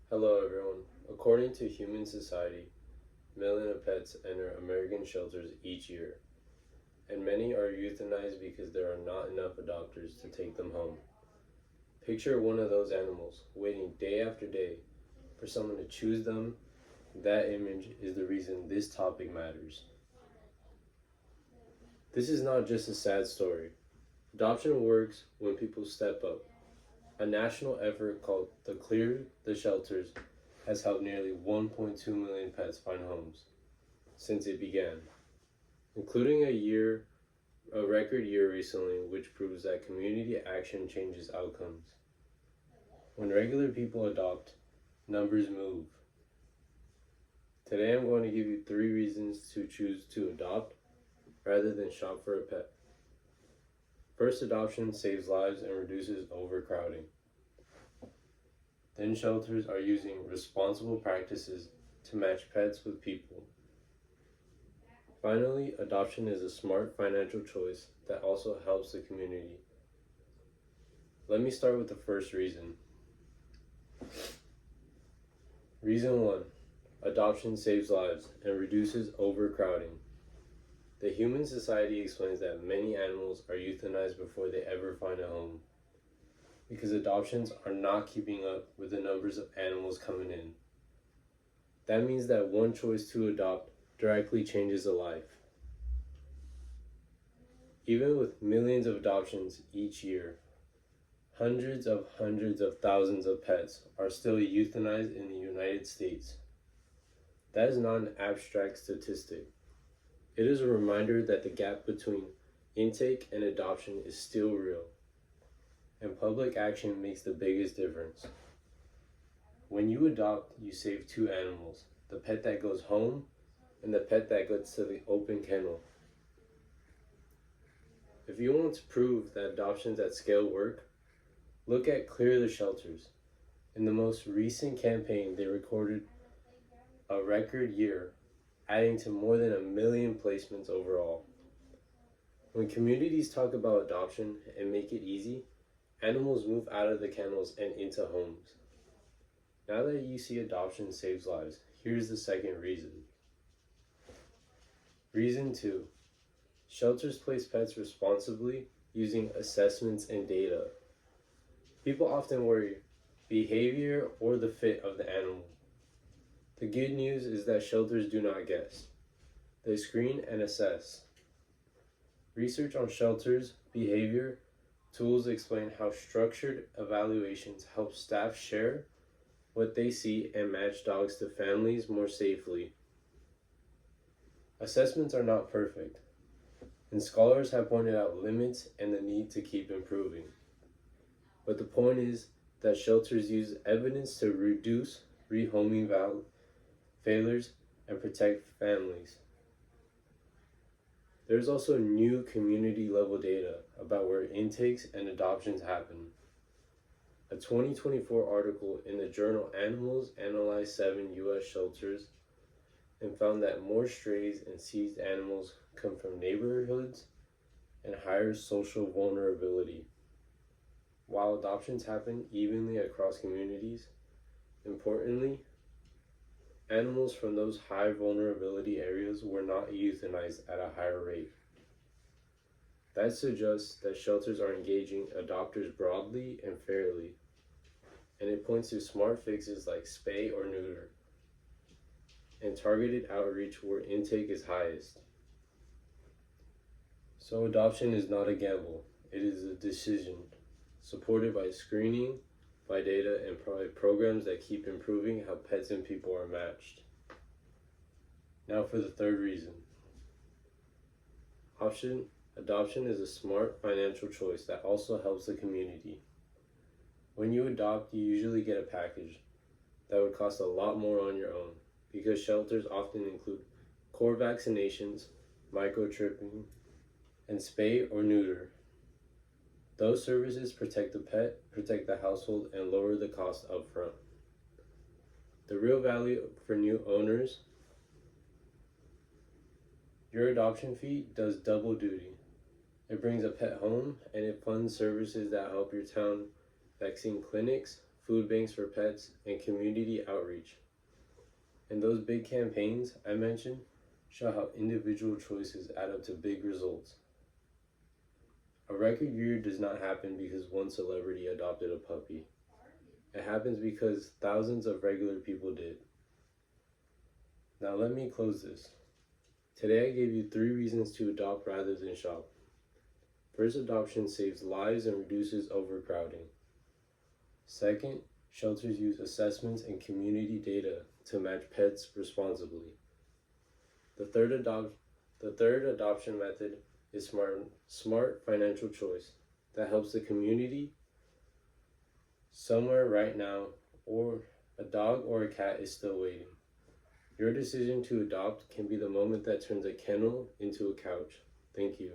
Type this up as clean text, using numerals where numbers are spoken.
Hello, everyone. According to Human Society, millions of pets enter American shelters each year, and many are euthanized because there are not enough adopters to take them home. Picture one of those animals waiting day after day for someone to choose them. That image is the reason this topic matters. This is not just a sad story. Adoption works when people step up. A national effort called the Clear the Shelters has helped nearly 1.2 million pets find homes since it began, including a record year recently, which proves that community action changes outcomes. When regular people adopt, numbers move. Today I'm going to give you 3 reasons to choose to adopt rather than shop for a pet. First, adoption saves lives and reduces overcrowding. Then, shelters are using responsible practices to match pets with people. Finally, adoption is a smart financial choice that also helps the community. Let me start with the first reason. Reason 1: adoption saves lives and reduces overcrowding. The Human Society explains that many animals are euthanized before they ever find a home because adoptions are not keeping up with the numbers of animals coming in. That means that one choice to adopt directly changes a life. Even with millions of adoptions each year, hundreds of thousands of pets are still euthanized in the United States. That is not an abstract statistic. It is a reminder that the gap between intake and adoption is still real, and public action makes the biggest difference. When you adopt, you save 2 animals: the pet that goes home and the pet that goes to the open kennel. If you want to prove that adoptions at scale work, look at Clear the Shelters. In the most recent campaign, they recorded a record year, adding to more than 1 million placements overall. When communities talk about adoption and make it easy, animals move out of the kennels and into homes. Now that you see adoption saves lives, here's the second reason. Reason 2: shelters place pets responsibly using assessments and data. People often worry behavior or the fit of the animal. The good news is that shelters do not guess. They screen and assess. Research on shelters' behavior tools explain how structured evaluations help staff share what they see and match dogs to families more safely. Assessments are not perfect, and scholars have pointed out limits and the need to keep improving. But the point is that shelters use evidence to reduce rehoming failures and protect families. There's also new community level data about where intakes and adoptions happen. A 2024 article in the journal Animals analyzed 7 US shelters and found that more strays and seized animals come from neighborhoods and higher social vulnerability. While adoptions happen evenly across communities, importantly, animals from those high vulnerability areas were not euthanized at a higher rate. That suggests that shelters are engaging adopters broadly and fairly, and it points to smart fixes like spay or neuter and targeted outreach where intake is highest. So adoption is not a gamble, it is a decision, supported by screening, by data, and by programs that keep improving how pets and people are matched. Now for the third reason. Adoption is a smart financial choice that also helps the community. When you adopt, you usually get a package that would cost a lot more on your own because shelters often include core vaccinations, microchipping, and spay or neuter. Those services protect the pet, protect the household, and lower the cost upfront. The real value for new owners: your adoption fee does double duty. It brings a pet home and it funds services that help your town: vaccine clinics, food banks for pets, and community outreach. And those big campaigns I mentioned show how individual choices add up to big results. A record year does not happen because one celebrity adopted a puppy. It happens because thousands of regular people did. Now let me close this. Today I gave you 3 reasons to adopt rather than shop. First, adoption saves lives and reduces overcrowding. Second, shelters use assessments and community data to match pets responsibly. The third adoption method is smart financial choice that helps the community. Somewhere right now, or a dog or a cat is still waiting. Your decision to adopt can be the moment that turns a kennel into a couch. Thank you.